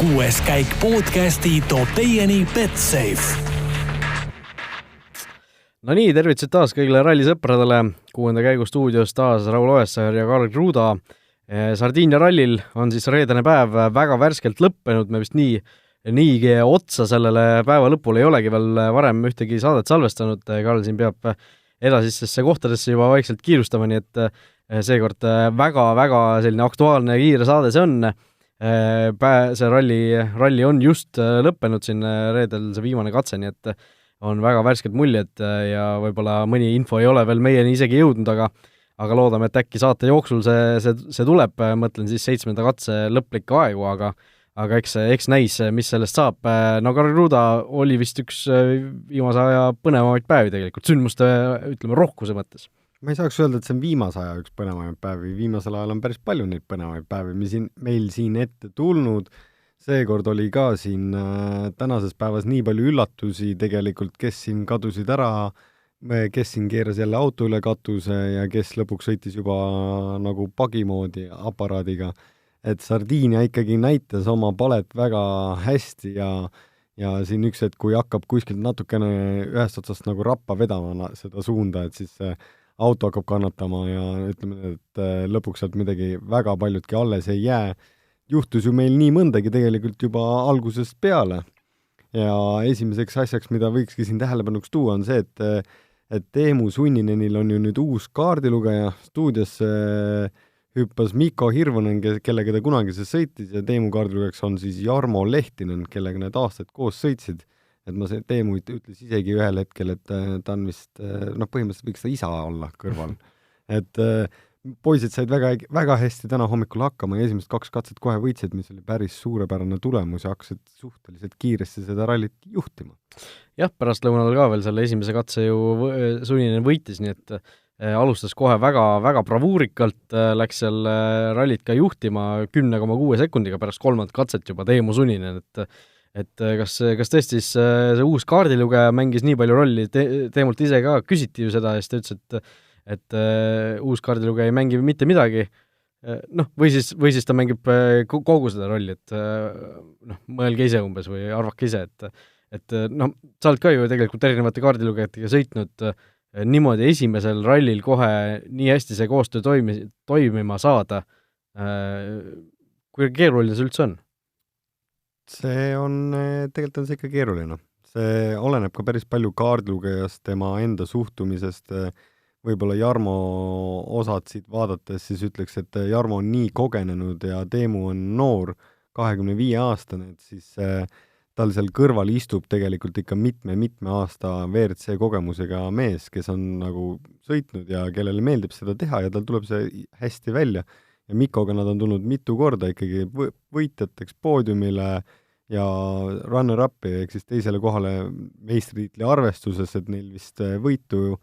6. käik podcasti toob teieni Betsafe. No nii, tervitused taas kõigile rallisõpradele. 6. käigu stuudios taas Raul Oessar ja Karl Kruda. Sardiinia rallil on siis reedene päev väga värskelt lõppenud. Me vist nii otsa sellele päeva lõpul ei olegi veel varem ühtegi saadet salvestanud. Karl siin peab edasistesse kohtadesse juba vaikselt kiirustama, nii et seekord väga-väga selline aktuaalne ja kiire saade see on. See ralli on just lõppenud siin reedel, see viimane katse, nii et on väga värsked muljed ja võib-olla mõni info ei ole veel meieni isegi jõudnud, aga loodame, et äkki saate jooksul see tuleb, mõtlen siis 7. katse lõplikke aegu, aga eks näis, mis sellest saab. No Karl Kruda oli vist üks viimase aja põnevamaid päevi tegelikult, sündmuste, ütleme, rohkuse mõttes. Ma ei saaks öelda, et see on viimase aja üks põnevamaid päevi. Viimasel ajal on päris palju neid põnevamaid päevi, meil siin ette tulnud. Seekord oli ka siin tänases päevas nii palju üllatusi tegelikult, kes siin kadusid ära, kes siin keeras jälle auto üle katuse ja kes lõpuks sõitis juba nagu pagimoodi aparaadiga. Et Sardiinia ikkagi näitas oma palet väga hästi ja siin üks, et kui hakkab kuskilt natukene ühest otsast nagu rappa vedama seda suunda, et siis auto hakkab kannatama ja ütleme, et lõpuks sealt midagi väga paljudki alles ei jää. Juhtus ju meil nii mõndagi tegelikult juba algusest peale. Ja esimeseks asjaks, mida võikski siin tähelepanuks tuua, on see, et Teemu Sunninenil on ju nüüd uus kaardilugeja. Stuudios hüppas Mikko Hirvonen, kellega ta kunagi see sõitis, ja Teemu kaardilugejaks on siis Jarmo Lehtinen, kellega need aastad koos sõitsid. Et ma Teemu ütles isegi ühel hetkel, et ta on vist, põhimõtteliselt võiks ta isa olla kõrval. Et poisid said väga hästi täna hommikul hakkama ja esimesed 2 katset kohe võitsid, mis oli päris suurepärane tulemus ja hakkasid suhteliselt kiiresti seda rallit juhtima. Jah, pärast lõunal ka veel selle esimese katse ju Sunninen võitis, nii et alustas kohe väga bravuurikalt, läks seal rallit ka juhtima 10,6 sekundiga pärast 3. katset juba Teemu Sunninen, et kas tõesti see uus kaardilugeja mängis nii palju rolli, Teemult ise ka küsiti ju seda ja siis ta ütles, et uus kaardilugeja ei mängi mitte midagi, või siis ta mängib kogu seda rolli, et mõelge ise umbes või arvake ise, et sa oled ka ju tegelikult erinevate kaardilugejatega sõitnud niimoodi esimesel rallil kohe nii hästi see koostöö toimima saada. Kui keeruline see üldse on? See on, tegelikult on see ikka keeruline. See oleneb ka päris palju kaardilugejast, tema enda suhtumisest. Võib-olla Jarmo osad siit vaadates siis ütleks, et Jarmo on nii kogenenud ja Teemu on noor, 25-aastane, et siis tal seal kõrval istub tegelikult ikka mitme aasta WRC kogemusega mees, kes on nagu sõitnud ja kellele meeldib seda teha ja tal tuleb see hästi välja. Ja Mikkoga nad on tulnud mitu korda ikkagi võitjateks poodiumile ja runner-upi ehk siis teisele kohale meistritiitli arvestuses, et neil vist võitu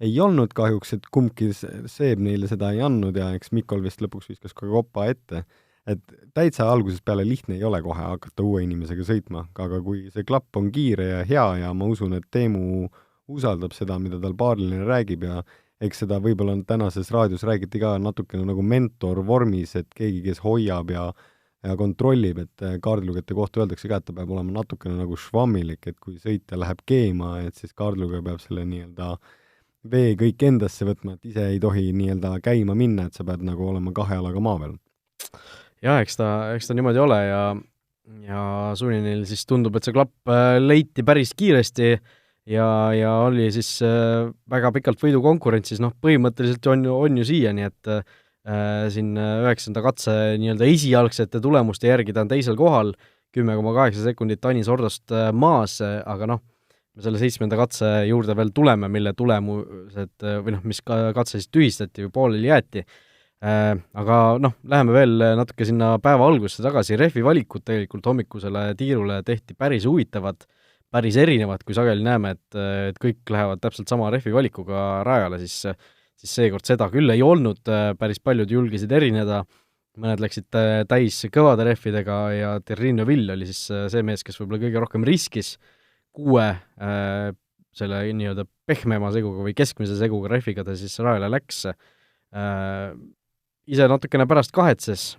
ei olnud kahjuks, et kumbki Seeb neile seda ei andnud ja eks Mikol vist lõpuks viskas ka kopa ette. Et täitsa algusest peale lihtne ei ole kohe hakata uue inimesega sõitma, aga kui see klapp on kiire ja hea ja ma usun, et Teemu usaldab seda, mida tal paariline räägib ja eks seda võib-olla tänases raadios räägiti ka natukene nagu mentor vormis, et keegi, kes hoiab ja kontrollib, et kaardilugejate kohta öeldakse ka, et ta peab olema natukene nagu švammilik, et kui sõitja läheb keema, et siis kaardilugeja peab selle nii-öelda vee kõik endasse võtma, et ise ei tohi nii-öelda käima minna, et sa pead nagu olema 2 jalaga maa peal. Ja, eks ta niimoodi ole ja Sunninil siis tundub, et see klapp leiti päris kiiresti ja oli siis väga pikalt võidu konkurentsis, põhimõtteliselt on ju siiani, et siin 9. katse nii-öelda esialgsete tulemuste järgi ta on teisel kohal, 10,8 sekundit Tanis Ordost maas, aga me selle 7. katse juurde veel tuleme, mille tulemused või mis katse siis tühistati või pooleli jäeti. Aga läheme veel natuke sinna päeva algusse tagasi. Rehvi valikud tegelikult hommikusele tiirule tehti päris huvitavad, päris erinevad, kui sageli näeme, et kõik lähevad täpselt sama rehvi valikuga rajale, siis seekord seda küll ei olnud, päris paljud julgesid erineda, mõned läksid täis kõvade rehvidega ja Terrine Vill oli siis see mees, kes võib-olla kõige rohkem riskis 6 selle nii-öelda pehmema seguga või keskmise seguga rehviga ta siis rajale läks. Ise natukene pärast kahetses,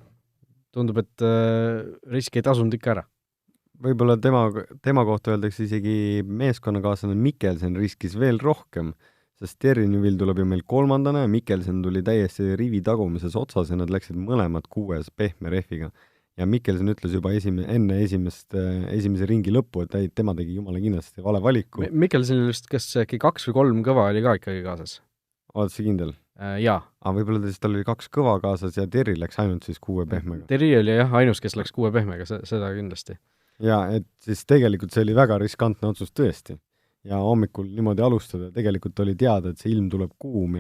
tundub, et risk ei tasunud ikka ära. Võib-olla tema kohta öeldakse isegi meeskonnakaaslane Mikkelsen riskis veel rohkem, sest Thierry Neuville tuleb ju meil 3. ja Mikkelsen tuli täiesti rivi tagumises otsas ja nad läksid mõlemad 6 pehme rehviga. Ja Mikkelsen ütles juba enne esimese ringi lõppu, et tema tegi jumala kindlasti vale valiku. Mikkelsenil vist kas äkki 2 või 3 kõva oli ka ikkagi kaasas? Oled sa kindel? Jaa. Võib-olla tal oli 2 kõva kaasas ja Terri läks ainult siis 6 pehmega. Terri oli jah, ainus, kes läks 6 pehmega, seda kindlasti. Ja, et siis tegelikult see oli väga riskantne otsus tõesti. Ja hommikul niimoodi alustada, tegelikult oli teada, et see ilm tuleb kuum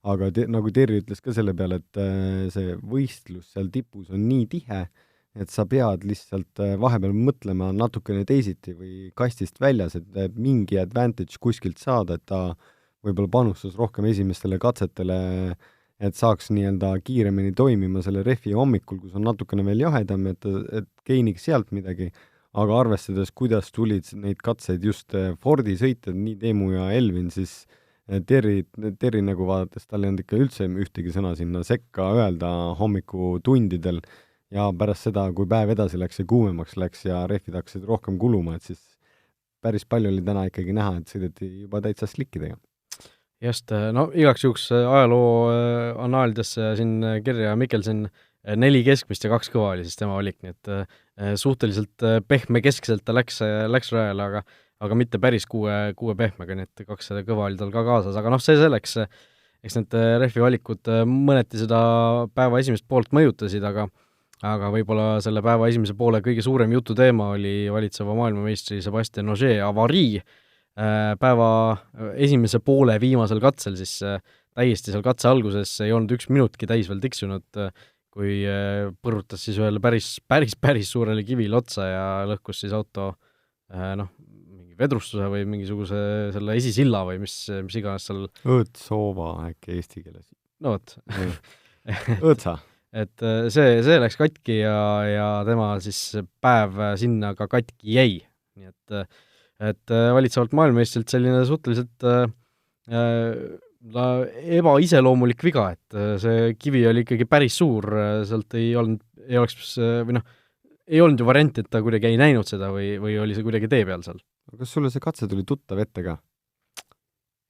aga nagu Terri ütles ka selle peale, et see võistlus seal tipus on nii tihe, et sa pead lihtsalt vahepeal mõtlema natukene teisiti või kastist väljas, et mingi advantage kuskilt saada, et ta võib-olla panustas rohkem esimestele katsetele, et saaks nii-öelda kiiremini toimima selle rehvi hommikul, kus on natukene veel jahedam, et geeniks sealt midagi, aga arvestades, kuidas tulid neid katseid just Fordi sõitjad, nii Teemu ja Elvin, siis Terri nagu vaadates, tal ei olnud ikka üldse ühtegi sõna sinna sekka öelda hommikutundidel ja pärast seda, kui päev edasi läks ja kuumemaks läks ja rehvid hakkasid rohkem kuluma, et siis päris palju oli täna ikkagi näha, et sõideti juba täitsa slikkidega. Just, no igaks juhuks ajaloo anaalidesse siin kirja Mikkelsen 4 keskmist ja 2 kõva oli siis tema valik, nii et suhteliselt pehme keskselt ta läks rajale, aga mitte päris 6 pehmega, nii et 2 kõva oli tal ka kaasas, aga see selleks, eks need rehvi valikud mõneti seda päeva esimest poolt mõjutasid, aga võib-olla selle päeva esimese poole kõige suurem jututeema oli valitseva maailmameistri Sébastien Ogier avarii, päeva esimese poole viimasel katsel, siis täiesti seal katse alguses ei olnud 1 minutki täis veel tiksunud, kui põrutas siis ühele päris suurele kivile otsa ja lõhkus siis auto mingi vedrustuse või mingisuguse selle esisilla või mis iganes seal Õõtsoova äkki eesti keeles. No võt. Õõtsa. Et see läks katki ja tema siis päev sinna ka katki jäi, nii et valitsevalt maailmameistrilt selline suhteliselt ebaiseloomulik viga, et see kivi oli ikkagi päris suur, sealt ei olnud ju varianti, et ta kuidagi ei näinud seda või oli see kuidagi tee peal seal. Kas sulle see katse tuli tuttav ette ka?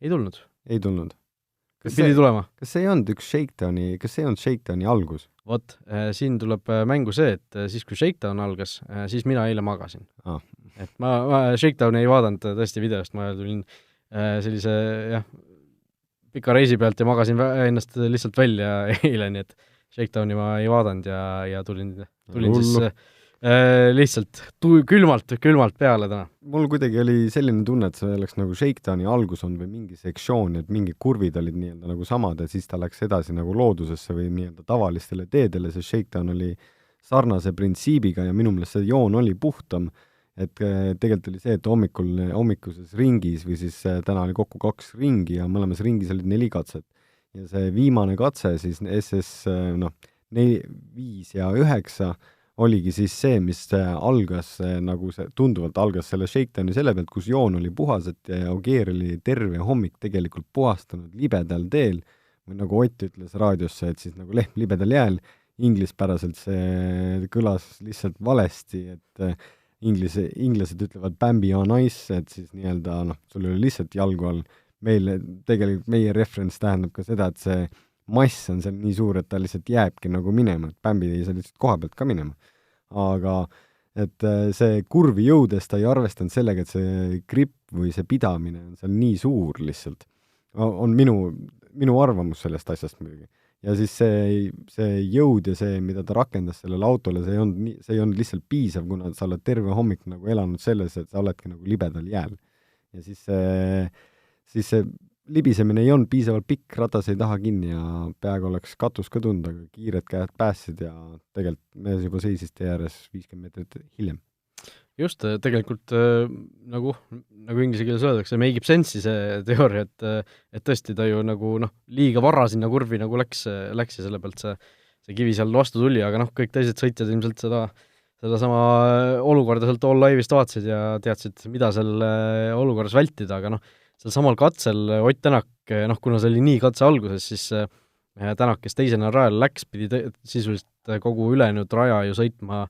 Ei tulnud. Ei tulnud. Pidi tulema. Kas see ei olnud shakedowni algus? Vot, siin tuleb mängu see, et siis kui shakedown algas, siis mina eile magasin. Et ma shakedowni ei vaadanud tõesti videost, ma tulin sellise pika reisi pealt ja magasin ennast lihtsalt välja eile, nii et shakedowni ma ei vaadanud ja tulin siis lihtsalt külmalt peale täna. Mul kuidagi oli selline tunne, et see oleks nagu shakedowni algus on või mingi sektsioon, et mingid kurvid olid nii-öelda nagu samad ja siis ta läks edasi nagu loodusesse või nii-öelda tavalistele teedele, see shakedown oli sarnase printsiibiga ja minu meelest see joon oli puhtam, et tegelikult oli see, et hommikuses ringis või siis täna oli kokku 2 ringi ja mõlemas ringis olid 4 katset. Ja see viimane katse siis SS 5 ja 9 oligi siis see, mis algas nagu see tunduvalt algas selle shakedowni selle pealt, kus joon oli puhas, et Ogier oli terve hommik tegelikult puhastanud libedal teel, või nagu Ott ütles raadiosse, et siis nagu lehm libedal jääl, inglispäraselt see kõlas lihtsalt valesti, et inglased ütlevad Bambi on ice, et siis nii-öelda sul oli lihtsalt jalgu all. Meie referents tähendab ka seda, et see mass on seal nii suur, et ta lihtsalt jääbki nagu minema, et Bambi ei saa lihtsalt koha pealt ka minema. Aga et see kurvi jõudes ta ei arvestanud sellega, et see gripp või see pidamine on seal nii suur lihtsalt. On minu arvamus sellest asjast muidugi. Ja siis see jõud ja see, mida ta rakendas sellele autole, see ei olnud lihtsalt piisav, kuna sa oled terve hommik nagu elanud selles, et sa oledki nagu libedal jääl. Ja siis see libisemine ei olnud piisavalt pikk, ratas ei taha kinni ja peaaegu oleks katus ka tunda, aga kiired käed päästsid ja tegelikult mees juba seisis tee ääres 50 meetrit hiljem. Just, tegelikult nagu inglise keeles öeldakse, make sense'i see teooria, et tõesti ta ju nagu liiga varra sinna kurvi nagu läks ja selle pealt see kivi seal vastu tuli, aga kõik teised sõitjad ilmselt seda sama olukorda sealt all live'ist vaatasid ja teadsid, mida seal olukorras vältida, aga seal samal katsel Ott Tänak, kuna see oli nii katse alguses, siis Tänak, kes teisena rajale läks, pidi sisuliselt kogu ülejäänud raja ju sõitma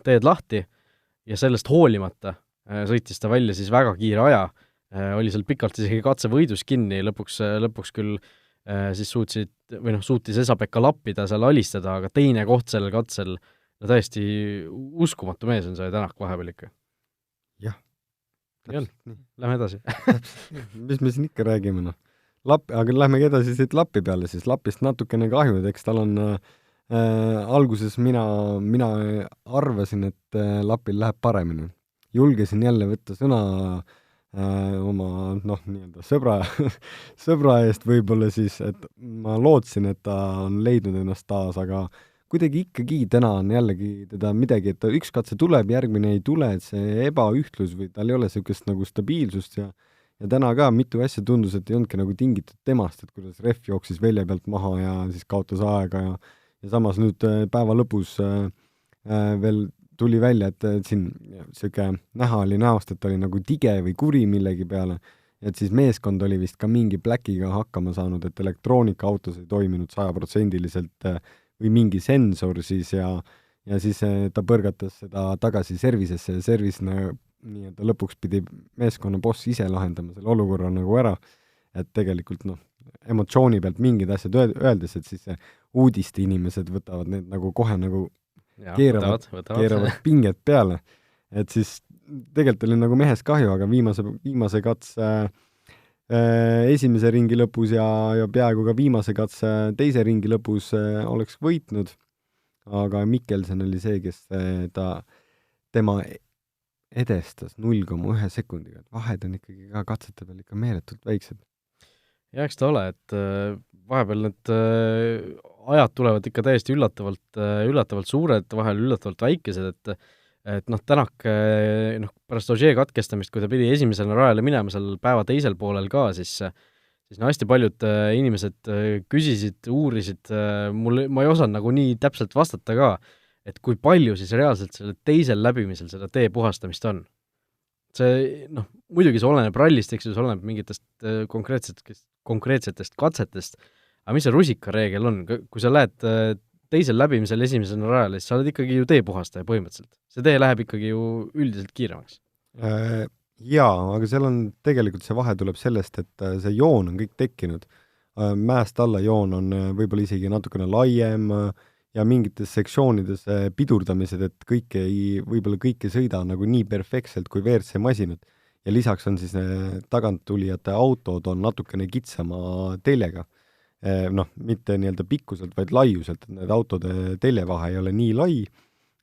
teed lahti ja sellest hoolimata sõitis ta välja siis väga kiire aja, oli seal pikalt isegi katsevõidus kinni, lõpuks küll siis suutis Esa-Pekka lappida, seal alistada, aga teine koht sellel katsel, no täiesti uskumatu mees on see Tänak vahepeal ikka. Jah. Lähme edasi. Mis me siin ikka räägime, noh? Aga lähmegi edasi siit Lappi peale, siis Lapist natukene kahju, et eks tal on alguses mina arvasin, et Lapil läheb paremini. Julgesin jälle võtta sõna oma nii-öelda sõbra eest võib-olla siis, et ma lootsin, et ta on leidnud ennast taas, aga kuidagi ikkagi täna on jällegi teda midagi, et ta üks katse tuleb, järgmine ei tule, et see ebaühtlus või tal ei ole sellist nagu stabiilsust ja täna ka mitu asja tundus, et ei olnudki nagu tingitud temast, et kuidas ref jooksis välja pealt maha ja siis kaotas aega ja samas nüüd päeva lõpus veel tuli välja, et siin siuke näha oli näost, et oli nagu tige või kuri millegi peale, et siis meeskond oli vist ka mingi pläkiga hakkama saanud, et elektroonikaautos ei toiminud 100% või mingi sensor siis ja siis ta põrgatas seda tagasi servisesse ja servisena nii-öelda lõpuks pidi meeskonna boss ise lahendama selle olukorra nagu ära, et tegelikult emotsiooni pealt mingid asjad öeldes, et siis uudiste inimesed võtavad need nagu kohe nagu keeravad pinget peale, et siis tegelikult oli nagu mehest kahju, aga viimase katse esimese ringi lõpus ja peaaegu ka viimase katse teise ringi lõpus oleks võitnud, aga Mikkelsen oli see, kes tema edestas 0,1 sekundiga, et vahed on ikkagi ka katsete peal ikka meeletult väiksed. Ja eks ta ole, et vahepeal need ajad tulevad ikka täiesti üllatavalt suured, vahel üllatavalt väikesed, et Tänak pärast Ogier katkestamist, kui ta pidi esimesena rajale minema seal päeva teisel poolel ka, siis hästi paljud inimesed küsisid, uurisid, ma ei osanud nagu nii täpselt vastata ka, et kui palju siis reaalselt selle teisel läbimisel seda tee puhastamist on. See, muidugi see oleneb rallist, eks ju, see oleneb mingitest konkreetsetest katsetest, aga mis see rusikareegel on? Kui sa lähed teisel läbimisel esimesena rajale, siis sa oled ikkagi ju teepuhastaja põhimõtteliselt. See tee läheb ikkagi ju üldiselt kiiremaks. Jaa, aga seal on tegelikult see vahe tuleb sellest, et see joon on kõik tekkinud. Mäest alla joon on võib-olla isegi natukene laiem ja mingites sektsioonides pidurdamised, et võib-olla kõik ei sõida nagu nii perfektselt kui WRC masinad. Ja lisaks on siis taganttulijate autod on natukene kitsama teljega. Mitte nii-öelda pikkuselt, vaid laiuselt, et need autode teljevahe ei ole nii lai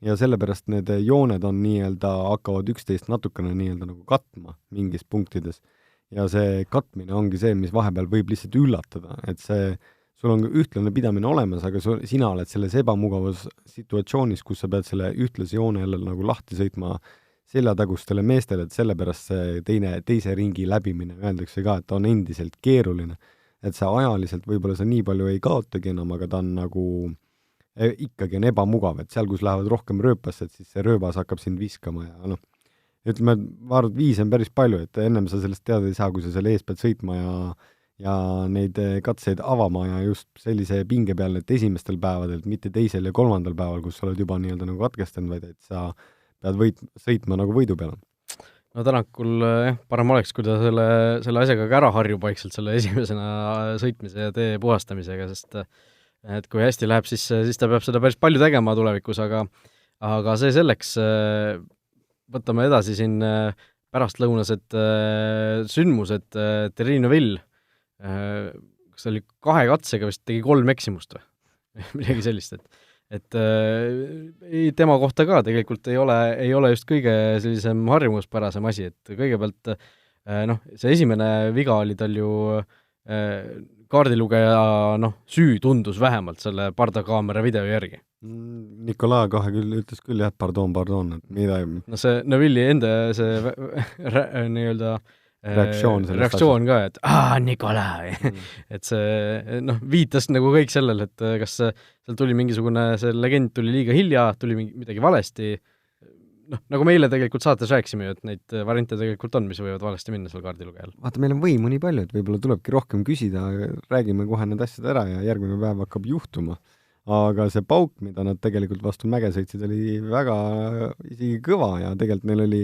ja sellepärast need jooned on nii-öelda hakkavad üksteist natukene nii-öelda nagu katma mingis punktides. Ja see katmine ongi see, mis vahepeal võib lihtsalt üllatada, et sul on ühtlane pidamine olemas, aga sina oled selles ebamugavas situatsioonis, kus sa pead selle ühtlase joone jälle nagu lahti sõitma seljatagustele meestele, et sellepärast see teise ringi läbimine öeldakse ka, et on endiselt keeruline. Et see ajaliselt võib-olla sa nii palju ei kaotagi enam, aga ta on nagu ikkagi on ebamugav, et seal, kus lähevad rohkem rööpasse, et siis see rööbas hakkab sind viskama ja ütleme, ma arvan, et 5 on päris palju, et ennem sa sellest teada ei saa, kui sa selle ees pead sõitma ja neid katseid avama ja just sellise pinge peal, et esimestel päevadel, mitte teisel ja kolmandal päeval, kus sa oled juba nii-öelda nagu katkestanud, vaid et sa pead sõitma nagu võidu peale. No Tänakul parem oleks, kui ta selle asjaga ka ära harjub vaikselt selle esimesena sõitmise ja tee puhastamisega, sest et kui hästi läheb, siis ta peab seda päris palju tegema tulevikus, aga see selleks, võtame edasi siin pärastlõunased sündmused, Thierry Neuville, kas ta oli 2 katsega vist tegi 3 eksimust või? Midagi sellist, et tema kohta ka tegelikult ei ole just kõige sellisem harjumuspärasem asi, et kõigepealt see esimene viga oli tal ju kaardilugeja süü tundus vähemalt selle pardakaamera video järgi. Nikolai kohe küll ütles küll jah, pardon, et mida see Neuville'i enda see nii-öelda reaktsioon ka, et Nikolai et see viitas nagu kõik sellele, et kas seal tuli mingisugune, see legend tuli liiga hilja, tuli midagi valesti, nagu me eile tegelikult saates rääkisime ju, et neid variante tegelikult on, mis võivad valesti minna seal kaardilugejal. Vaata, meil on võimu nii palju, et võib-olla tulebki rohkem küsida, räägime kohe need asjad ära ja järgmine päev hakkab juhtuma. Aga see pauk, mida nad tegelikult vastu mäge sõitsid, oli väga isegi kõva ja tegelikult neil oli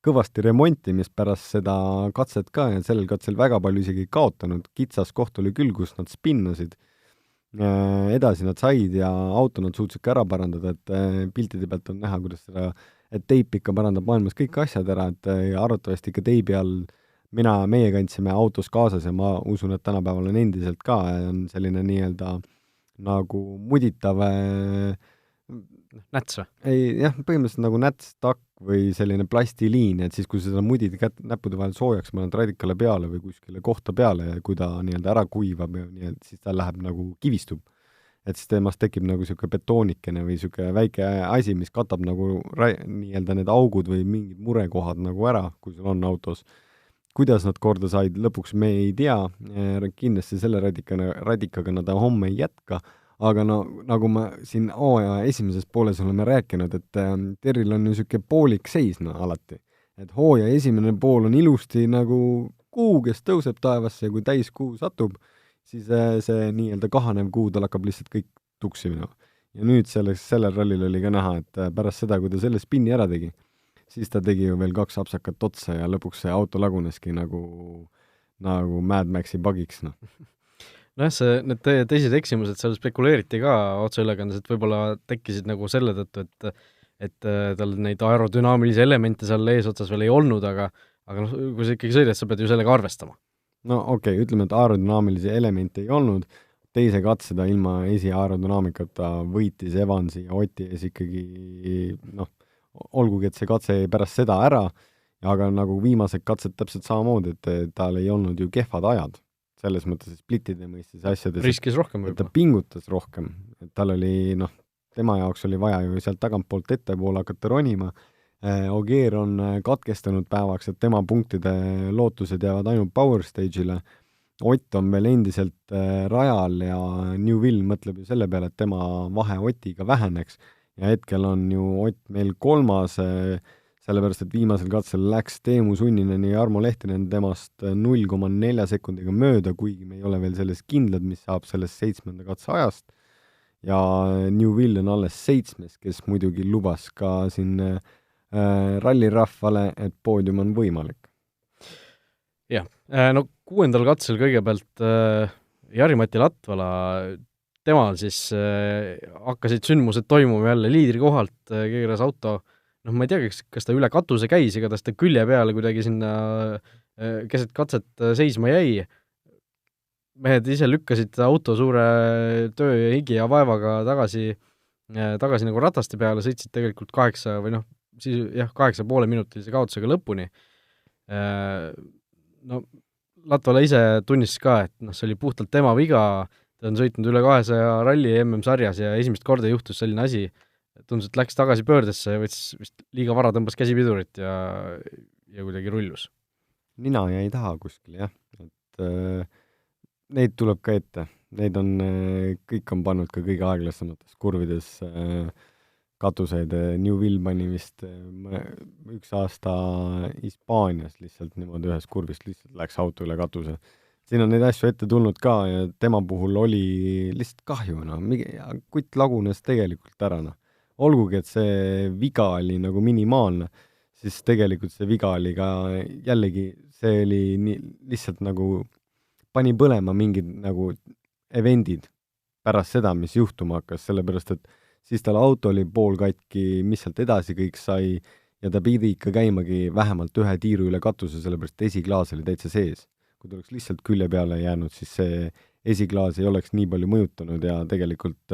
kõvasti remontimist pärast seda katset ka ja sellel katsel väga palju isegi kaotanud. Kitsas koht oli küll, kus nad spinnasid. Edasi nad said ja auto nad suutsid ka ära parandada, et piltide pealt on näha, kuidas seda, et teip ikka parandab maailmas kõik asjad ära, et arvatavasti ikka teibi all meie kandsime autos kaasas ja ma usun, et tänapäeval on endiselt ka, on selline nii-öelda nagu muditav näts või? ei, jah, põhimõtteliselt nagu näts, takk või selline plastiliin, et siis, kui seda mudid näppude vahel soojaks mõned radikale peale või kuskile kohta peale ja kui ta nii-öelda ära kuivab ja nii-öelda, siis ta läheb nagu kivistub. Et siis temast tekib nagu niisugune betoonikene või niisugune väike asi, mis katab nagu nii-öelda need augud või mingid murekohad nagu ära, kui sul on autos. Kuidas nad korda said, lõpuks me ei tea, kindlasti selle radikaga nad homme ei jätka, aga no nagu ma siin hooaja esimeses pooles oleme rääkinud, et Terril on niisugune poolik seis alati. Et hooaja esimene pool on ilusti nagu kuu, kes tõuseb taevasse ja kui täis kuu satub, siis see nii-öelda kahanev kuu tal hakkab lihtsalt kõik tuksi minema. Ja nüüd sellel rallil oli ka näha, et pärast seda, kui ta selle spinni ära tegi, siis ta tegi ju veel 2 apsakat otsa ja lõpuks see auto laguneski nagu Mad Maxi bugiks, noh. Nojah, need teised eksimused seal spekuleeriti ka otseülekandes, et võib-olla tekkisid nagu selle tõttu, et tal neid aerodünaamilisi elemente seal eesotsas veel ei olnud, aga kui sa ikkagi sõidad, sa pead ju sellega arvestama. No okei, ütleme, et aerodünaamilisi elemente ei olnud, teise katse ta ilma aerodünaamikata võitis Evansi ja Oti ees ikkagi, olgugi, et see katse pärast seda ära, aga nagu viimased katsed täpselt samamoodi, et tal ei olnud ju kehvad ajad. Selles mõttes splittide mõistes asjades. Riskis rohkem võib-olla. Ta pingutas rohkem. Et tal oli, tema jaoks oli vaja ju sealt tagantpoolt ettepoole hakata ronima. Ogier on katkestanud päevaks, et tema punktide lootused jäävad ainult Power Stage'ile. Ott on veel endiselt rajal ja Newville mõtleb ju selle peale, et tema vahe Otiga väheneks. Ja hetkel on ju Ott meil 3. Sellepärast, et viimasel katsel läks Teemu Sunninen ja Jarmo Lehtinen temast 0,4 sekundiga mööda, kuigi me ei ole veel selles kindlad, mis saab sellest 7. katse ajast. Ja Newville on alles 7, kes muidugi lubas ka siin rallirahvale, et poodium on võimalik. Jah, 6. katsel kõigepealt Jari-Mati Latvala, temal siis hakkasid sündmused toimuma jälle liidri kohalt, keeras auto, ma ei tea, kas ta üle katuse käis, ega ta külje peale kuidagi sinna keset katset seisma jäi. Mehed ise lükkasid auto suure töö ja higi ja vaevaga tagasi nagu rataste peale, sõitsid tegelikult 8,5 minutilise kaotusega lõpuni. Latvala ise tunnistas ka, et see oli puhtalt tema viga, ta on sõitnud üle 200 ralli MM-sarjas ja esimest korda juhtus selline asi, tundus, et läks tagasi pöördesse, võttis vist liiga vara, tõmbas käsipidurit ja kuidagi rullus. Nina jäi taha kuskil, jah. Et neid tuleb ka ette. Neid on, kõik on pannud ka kõige aeglasemates kurvides katuseid. Newville pani vist 1 aasta Hispaanias lihtsalt niimoodi ühes kurvist lihtsalt läks auto üle katuse. Siin on neid asju ette tulnud ka ja tema puhul oli lihtsalt kahju. Kutt lagunes tegelikult ära. Olgugi, et see viga oli nagu minimaalne, siis tegelikult see viga oli ka jällegi, see oli lihtsalt nagu pani põlema mingid nagu eventid pärast seda, mis juhtuma hakkas, sellepärast, et siis tal auto oli pool katki, mis sealt edasi kõik sai ja ta pidi ikka käimagi vähemalt 1 tiiru üle katuse, sellepärast esiklaas oli täitsa sees. Kui ta oleks lihtsalt külje peale jäänud, siis see esiklaas ei oleks nii palju mõjutanud ja tegelikult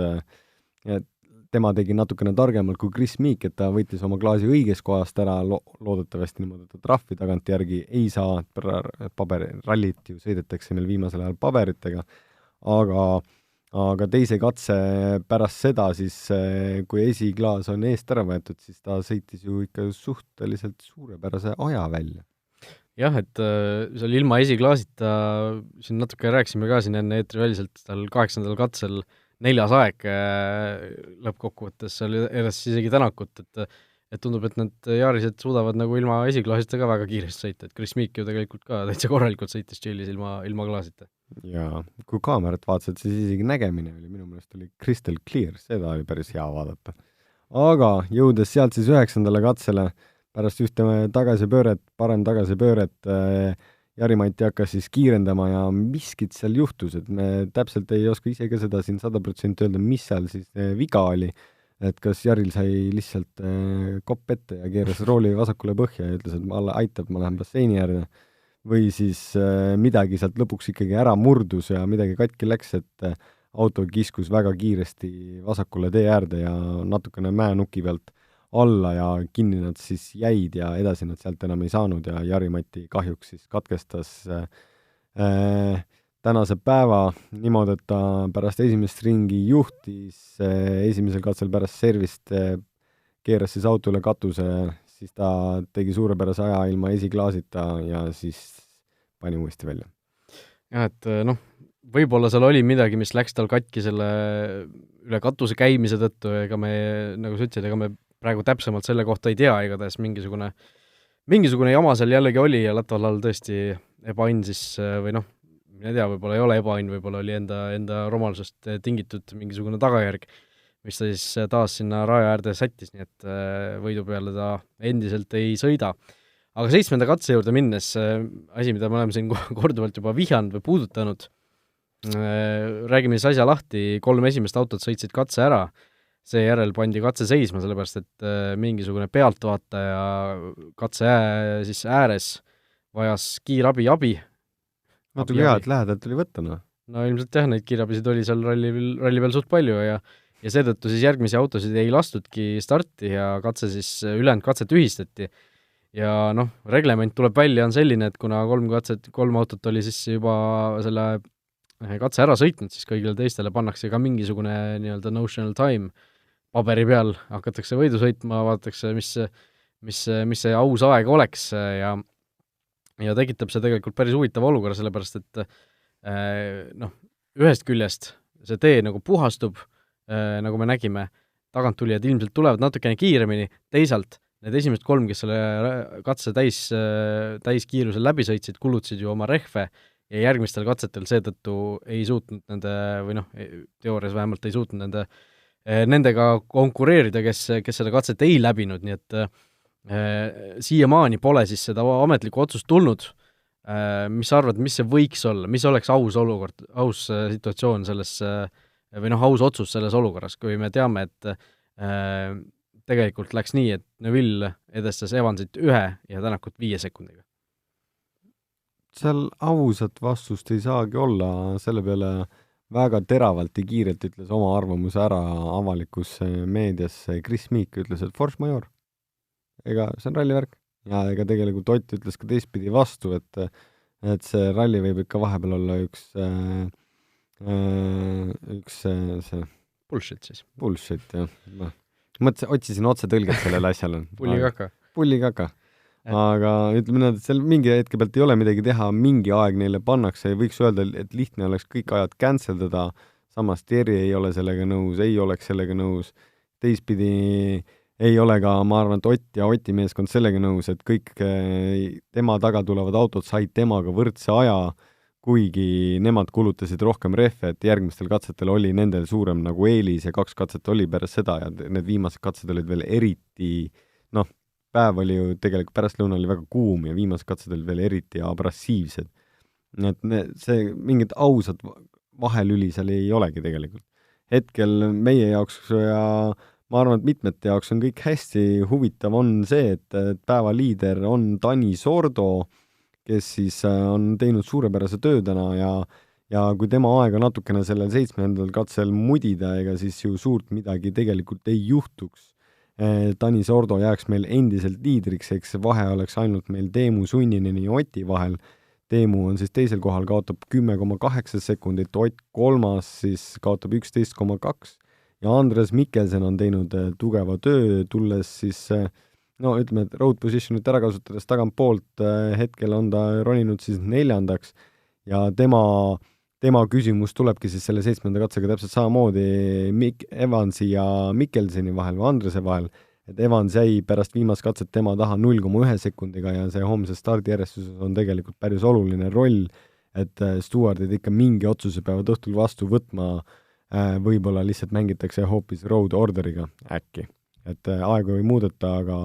tema tegi natukene targemalt kui Chris Meek, et ta võttis oma klaasi õigest kohast ära, loodetavasti niimoodi, et ta trahvi tagant järgi ei saa, rallit ju sõidetakse meil viimasel ajal paberitega, aga teise katse pärast seda siis, kui esiklaas on eest ära võetud, siis ta sõitis ju ikka suhteliselt suurepärase aja välja. Jah, et see oli ilma esiklaasita, siin natuke rääksime ka siin enne eetriväliselt, tal 8. katsel 4. aeg lõppkokkuvõttes, seal eras isegi Tänakut, et tundub, et need Yarised suudavad nagu ilma esiklaasita ka väga kiiresti sõita, et Chris Meek ju tegelikult ka täitsa korralikult sõitis Chillis ilma klaasita. Ja kui kaamerat vaatasid, siis isegi nägemine oli, minu meelest oli crystal clear, seda oli päris hea vaadata. Aga jõudes sealt siis 9. katsele, pärast ühte parem tagasipööret, Jari-Mati hakkas siis kiirendama ja miskit seal juhtus, et me täpselt ei oska ise ka seda siin 100% öelda, mis seal siis viga oli, et kas Jaril sai lihtsalt kopp ette ja keeras rooli vasakule põhja ja ütles, et ma aitab, ma lähen basseini äärde, või siis midagi sealt lõpuks ikkagi ära murdus ja midagi katki läks, et auto kiskus väga kiiresti vasakule tee äärde ja natukene mäenuki pealt alla ja kinni nad siis jäid ja edasi nad sealt enam ei saanud ja Jari-Mati kahjuks siis katkestas tänase päeva niimoodi, et ta pärast esimest ringi juhtis, esimesel katsel pärast servist keeras siis auto üle katuse, siis ta tegi suurepärase aja ilma esiklaasita ja siis pani uuesti välja. Jah, et võib-olla seal oli midagi, mis läks tal katki selle üle katuse käimise tõttu, ega me, nagu sa ütlesid, ega me praegu täpsemalt selle kohta ei tea, igatahes mingisugune jama seal jällegi oli ja Latvalal tõesti ebaõnn siis, või ma ei tea, võib-olla ei ole ebaõnn, võib-olla oli enda rumalusest tingitud mingisugune tagajärg, mis ta siis taas sinna raja äärde sättis, nii et võidu peale ta endiselt ei sõida. Aga 7. katse juurde minnes, asi, mida me oleme siin korduvalt juba vihjanud või puudutanud, räägime siis asja lahti, 3 esimest autot sõitsid katse ära, seejärel pandi katse seisma, sellepärast et mingisugune pealtvaataja katse siis ääres vajas kiirabi. Natuke hea, et lähedalt tuli võtta, noh. No ilmselt jah, neid kiirabisid oli seal ralli peal suht palju ja seetõttu siis järgmisi autosid ei lastudki starti ja ülejäänud katse tühistati. Ja reglement tuleb välja, on selline, et kuna 3 autot oli siis juba selle katse ära sõitnud, siis kõigile teistele pannakse ka mingisugune nii-öelda notional time paberi peal, hakatakse võidu sõitma, vaadatakse, mis see aus aeg oleks ja tekitab see tegelikult päris huvitava olukorra, sellepärast et ühest küljest see tee nagu puhastub, nagu me nägime, taganttulijad ilmselt tulevad natukene kiiremini, teisalt need esimesed 3, kes selle katse täiskiirusel läbi sõitsid, kulutasid ju oma rehve ja järgmistel katsetel seetõttu ei suutnud teoorias vähemalt ei suutnud nendega konkureerida, kes selle katset ei läbinud, nii et siiamaani pole siis seda ametlikku otsust tulnud. Mis sa arvad, mis see võiks olla, mis oleks aus olukord, aus situatsioon selles, aus otsus selles olukorras, kui me teame, et tegelikult läks nii, et Neville edestas Evansit 1 ja Tänakut 5 sekundiga. Seal ausat vastust ei saagi olla, selle peale väga teravalt ja kiirelt ütles oma arvamuse ära avalikus meedias. Chris Meek ütles, et force major. Ega see on rallivärk. Ja ega tegelikult Ott ütles ka teistpidi vastu, et see ralli võib ikka vahepeal olla üks see bullshit siis. Bullshit, jah. Otsisin otse tõlget sellele asjale. Pullikaka. Aga ütleme, et seal mingi hetke pealt ei ole midagi teha, mingi aeg neile pannakse ja võiks öelda, et lihtne oleks kõik ajad canceldada, samas Terri ei ole sellega nõus, ei oleks sellega nõus, teistpidi ei ole ka, ma arvan, et Ott ja Oti meeskond sellega nõus, et kõik tema taga tulevad autod said temaga võrdse aja, kuigi nemad kulutasid rohkem rehve, et järgmistel katsetel oli nendel suurem nagu eelis ja 2 katset oli pärast seda ja need viimased katsed olid veel eriti, päev oli ju tegelikult pärastlõuna oli väga kuum ja viimased katsed olid veel eriti abrassiivsed. Et see mingit ausat vahelüli seal ei olegi tegelikult. Hetkel meie jaoks ja ma arvan, et mitmete jaoks on kõik hästi huvitav on see, et päeva liider on Dani Sordo, kes siis on teinud suurepärase töö täna ja kui tema aega natukene sellel 7. katsel mudida, ega siis ju suurt midagi tegelikult ei juhtuks. Dani Sordo jääks meil endiselt liidriks, eks vahe oleks ainult meil Teemu Sunninen ja Oti vahel. Teemu on siis teisel kohal, kaotab 10,8 sekundit, Ott 3. siis kaotab 11,2 ja Andres Mikkelsen on teinud tugeva töö, tulles siis, ütleme, et road positionit ära kasutades tagantpoolt, hetkel on ta roninud siis 4. ja tema küsimus tulebki siis selle 7. katsega täpselt samamoodi Evansi ja Mikkelseni vahel või Andrese vahel, et Evans jäi pärast viimast katset tema taha 0,1 sekundiga ja see homse stardijärjestuses on tegelikult päris oluline roll, et stewardid ikka mingi otsuse peavad õhtul vastu võtma, võib-olla lihtsalt mängitakse hoopis road orderiga äkki. Et aegu ei muudeta, aga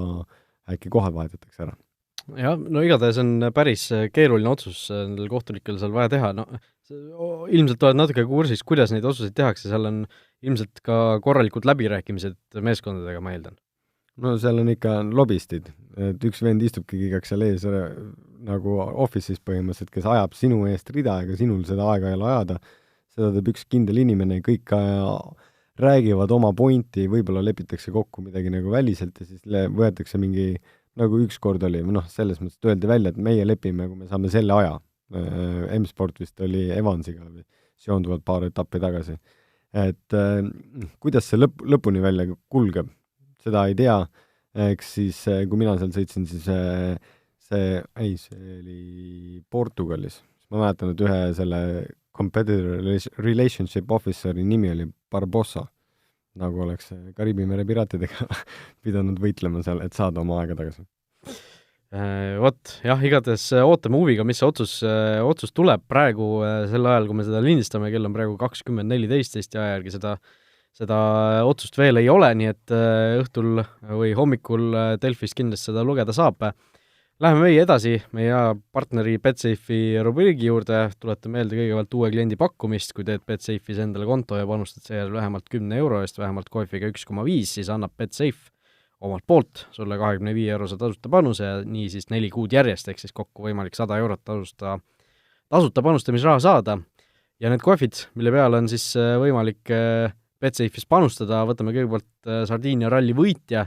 äkki kohad vahetatakse ära. Jah, no igatahes on päris keeruline otsus nendel kohtunikel seal vaja teha, no ilmselt oled natuke kursis, kuidas neid otsuseid tehakse, seal on ilmselt ka korralikud läbirääkimised meeskondadega, ma eeldan. No seal on ikka lobistid, et üks vend istubki igaks seal ees nagu office'is põhimõtteliselt, kes ajab sinu eest rida, ega sinul seda aega ei ole ajada, seda teeb üks kindel inimene, kõik räägivad oma pointi, võib-olla lepitakse kokku midagi nagu väliselt ja siis võetakse mingi, nagu ükskord oli, selles mõttes, et öeldi välja, et meie lepime, kui me saame selle aja. M-Sport vist oli Evansiga seonduvalt paar etappi tagasi. Et kuidas see lõpuni välja kulgeb, seda ei tea, eks siis kui mina seal sõitsin, siis see oli Portugalis. Ma mäletan, et ühe selle competitor relationship officeri nimi oli Barbosa, nagu oleks Kariibi mere piraatidega pidanud võitlema seal, et saada oma aega tagasi. Vot, jah, igatahes ootame huviga, mis see otsus tuleb praegu sel ajal, kui me seda lindistame, kell on praegu 20:14 Eesti aja järgi, seda otsust veel ei ole, nii et õhtul või hommikul Delfis kindlasti seda lugeda saab. Läheme meie edasi, meie partneri Betsafe'i rubriigi juurde, tulete meelde kõigepealt uue kliendi pakkumist, kui teed Betsafe'is endale konto ja panustad seejärel vähemalt 10 euro eest, vähemalt KOIF-iga 1,5, siis annab Betsafe omalt poolt sulle 25 eurose tasuta panuse ja nii siis 4 kuud järjest, ehk siis kokku võimalik 100 eurot tasuta panustamisraha saada. Ja need KOIF-id, mille peale on siis võimalik Betsafe'is panustada, võtame kõigepealt Sardiinia ralli võitja,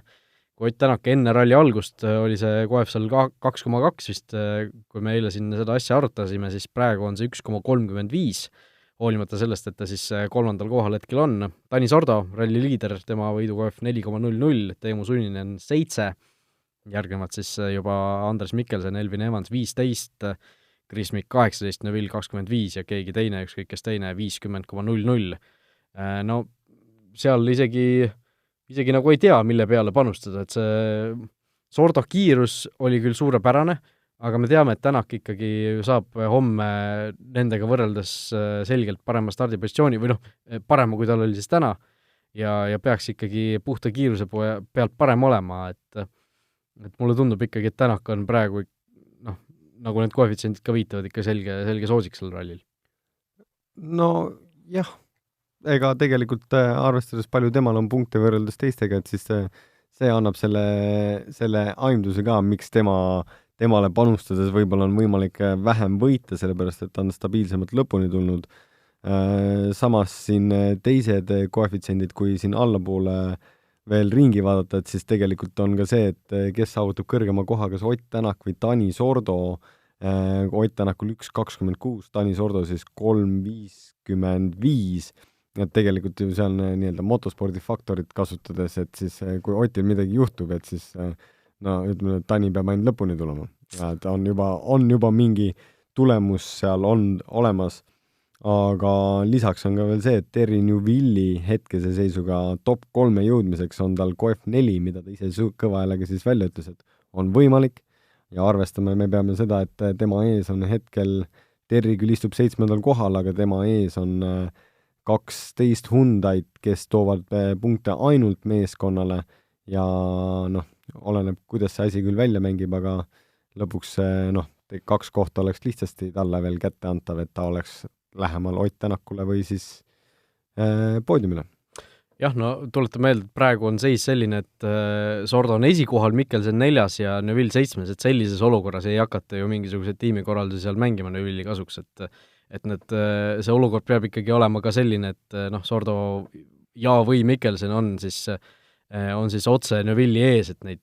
kui Ott Tänak enne ralli algust oli see KOIF seal 2,2 vist, kui me eile siin seda asja arutasime, siis praegu on see 1,35, hoolimata sellest, et ta siis 3. kohal hetkel on. Tanis Ordo, ralli liider, tema võidu KOIF 4,00, Teemu Sunninen 7, järgnevad siis juba Andres Mikkelsen, Elvin Evans 15, Chris Mick 18, Neville 25 ja keegi teine, ükskõik kes teine, 50,00. No seal isegi nagu ei tea, mille peale panustada, et see Sordo kiirus oli küll suurepärane, aga me teame, et Tänak ikkagi saab homme nendega võrreldes selgelt parema stardipositsiooni või parema, kui tal oli siis täna ja peaks ikkagi puhta kiiruse pealt parem olema, et mulle tundub ikkagi, et Tänak on praegu nagu need koefitsiendid ka viitavad ikka selge soosik sel rallil. No jah, ega tegelikult arvestades palju temal on punkte võrreldes teistega, et siis see annab selle aimduse ka, miks temale panustades võib-olla on võimalik vähem võita, sellepärast et ta on stabiilsemalt lõpuni tulnud. Samas siin teised koefitsiendid, kui siin allapoole veel ringi vaadata, et siis tegelikult on ka see, et kes saavutab kõrgema koha, kas Ott Tänak või Tanis Ordo. Ott Tänakul 1,26, Tanis Ordo siis 3,55, et tegelikult ju seal nii-öelda motospordifaktorit kasutades, et siis kui Otil midagi juhtub, et siis ütleme, et Tani peab ainult lõpuni tulema. Ja ta on juba mingi tulemus seal on olemas, aga lisaks on ka veel see, et Terry Newvilli hetkese seisuga top 3 jõudmiseks on tal KOIF 4, mida ta ise kõva häälega siis välja ütles, et on võimalik ja arvestame, me peame seda, et tema ees on hetkel, Terry küll istub 7. kohal, aga tema ees on 12 Hyundait, kes toovad punkte ainult meeskonnale ja oleneb, kuidas see asi küll välja mängib, aga lõpuks 2 kohta oleks lihtsasti talle veel kätte antav, et ta oleks lähemal Ott Tänakule või siis poodiumile. Jah, tuleta meelde, et praegu on seis selline, et Sordo on esikohal, Mikkelsen 4 ja Neville 7, et sellises olukorras ei hakata ju mingisuguseid tiimikorraldusi seal mängima Neville'i kasuks, et see olukord peab ikkagi olema ka selline, et Sordo ja või Mikkelsen on siis otse Neville'i ees, et neid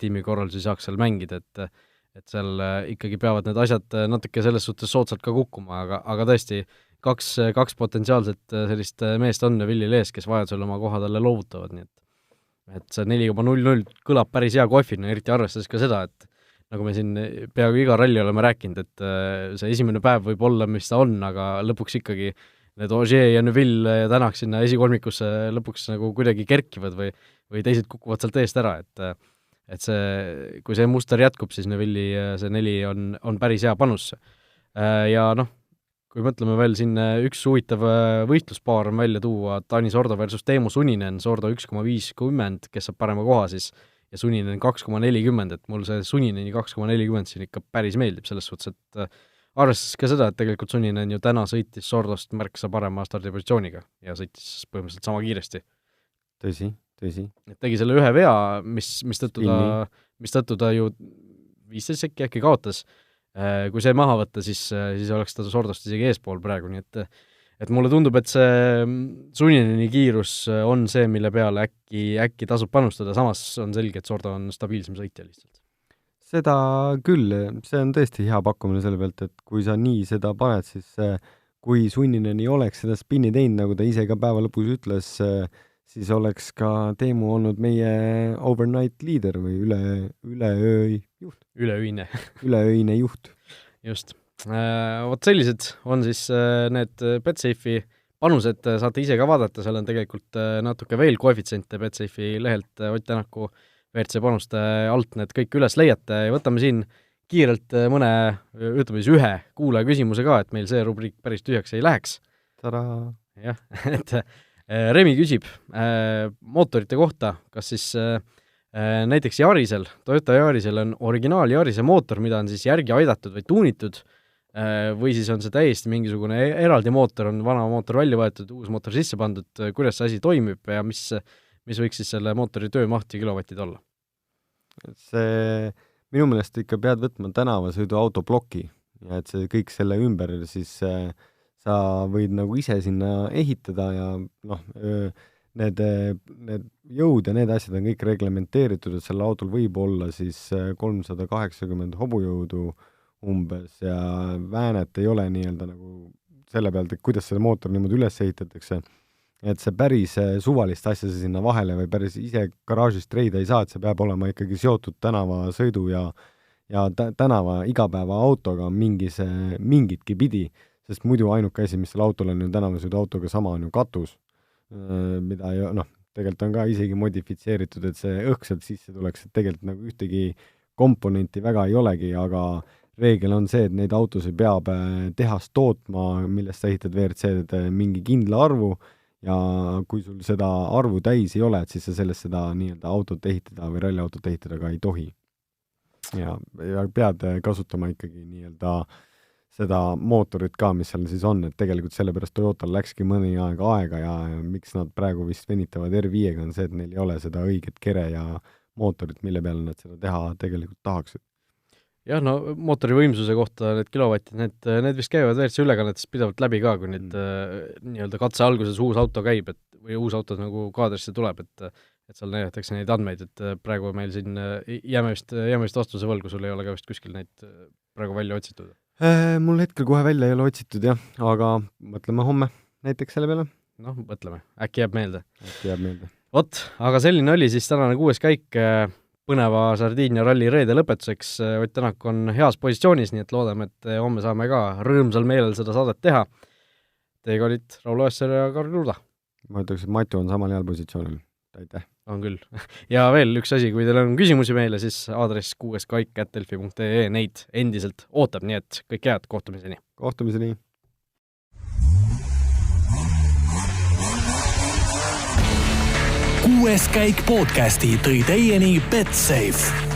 tiimikorraldusi saaks seal mängida, et seal ikkagi peavad need asjad natuke selles suhtes soodsalt ka kukkuma, aga tõesti, kaks potentsiaalset sellist meest on Neville'il ees, kes vajadusel oma koha talle loovutavad, nii et see 4,00 kõlab päris hea koefina, eriti arvestades ka seda, et nagu me siin peaaegu iga ralli oleme rääkinud, et see esimene päev võib olla, mis ta on, aga lõpuks ikkagi need Ogier ja Neuville ja Tänak sinna esikolmikusse lõpuks nagu kuidagi kerkivad või teised kukuvad sealt eest ära, et see, kui see muster jätkub, siis Neuville'i see 4 on päris hea panus. Ja noh, kui mõtleme veel siin üks huvitav võistluspaar on välja tuua, Taani Sordo versus Teemu Suninen, Sordo 1,50, kes saab parema koha siis, ja Suninen 2,40, et mul see Sunineni 2,40 siin ikka päris meeldib selles suhtes, et arvestades ka seda, et tegelikult Suninen ju täna sõitis Sordost märksa parema stardipositsiooniga ja sõitis põhimõtteliselt sama kiiresti. Tõsi. Et tegi selle ühe vea, mis tõttu ta ju 15 sekki äkki kaotas. Kui see maha võtta, siis oleks ta Sordost isegi eespool praegu, nii et mulle tundub, et see Sunineni kiirus on see, mille peale äkki tasub panustada, samas on selge, et Sordo on stabiilsem sõitja lihtsalt. Seda küll, see on tõesti hea pakkumine selle pealt, et kui sa nii seda paned, siis kui Sunineni oleks seda spinni teinud, nagu ta ise ka päeva lõpus ütles, siis oleks ka Teemu olnud meie overnight leader või üleöine juht. Just. Vot sellised on siis need Betsafe'i panused, saate ise ka vaadata, seal on tegelikult natuke veel koefitsiente Betsafe'i lehelt Ott Tänaku WRC panuste alt need kõik üles leiate ja võtame siin kiirelt mõne, ütleme siis ühe kuulaja küsimuse ka, et meil see rubriik päris tühjaks ei läheks. Jah, et Remi küsib mootorite kohta, kas siis näiteks Yarisel, Toyota Yarisel on originaal Yarise mootor, mida on siis järgi aidatud või tuunitud, või siis on see täiesti mingisugune eraldi mootor, on vana mootor välja võetud, uus mootor sisse pandud, kuidas see asi toimib ja mis võiks siis selle mootori töömaht ja kilovatid olla? See minu meelest ikka pead võtma tänavasõidu autobloki ja et see kõik selle ümber siis sa võid nagu ise sinna ehitada ja noh, need jõud ja need asjad on kõik reglementeeritud, et selle autol võib olla siis 380 hobujõudu umbes ja väänet ei ole nii-öelda nagu selle pealt, et kuidas selle mootor niimoodi üles ehitatakse, et see päris suvalist asja sinna vahele või päris ise garaažist reida ei saa, et see peab olema ikkagi seotud tänavasõidu ja tänava igapäeva autoga mingitki pidi, sest muidu ainuke asi, mis selle autol on ju tänavasõidu autoga sama, on ju katus, mida tegelikult on ka isegi modifitseeritud, et see õhkselt sisse tuleks, et tegelikult nagu ühtegi komponenti väga ei olegi, aga reegel on see, et neid autosid peab tehas tootma, millest sa ehitad WRC-d mingi kindla arvu ja kui sul seda arvu täis ei ole, et siis sa sellest seda nii-öelda autot ehitada või ralliautot ehitada ka ei tohi. Ja pead kasutama ikkagi nii-öelda seda mootorit ka, mis seal siis on, et tegelikult sellepärast Toyotal läkski mõni aega ja miks nad praegu vist venitavad R5-ga on see, et neil ei ole seda õiget kere ja mootorit, mille peale nad seda teha tegelikult tahaksid. Jah, no mootori võimsuse kohta need kilovatid, need vist käivad WRC ülekannetes pidavalt läbi ka, kui need nii-öelda katse alguses uus auto käib, või uus auto nagu kaadrisse tuleb, et seal näidatakse neid andmeid, et praegu meil siin jääme vist vastuse võlgu, sul ei ole ka vist kuskil neid praegu välja otsitud? Mul hetkel kohe välja ei ole otsitud, jah, aga mõtleme homme näiteks selle peale. Noh, mõtleme, äkki jääb meelde. Vot, aga selline oli siis tänane 6. käik põneva Sardiinia ralli reede lõpetuseks. Ott Tänak on heas positsioonis, nii et loodame, et homme saame ka rõõmsal meelel seda saadet teha. Teiega olid Raul Oessar ja Karl Kruda. Ma ütleks, et Matu on samal heal positsioonil. Aitäh! On küll. Ja veel üks asi, kui teil on küsimusi meile, siis aadress 6kaik@delfi.ee neid endiselt ootab, nii et kõik head, kohtumiseni! Kohtumiseni! Kuues käik podcasti tõi teieni Betsafe.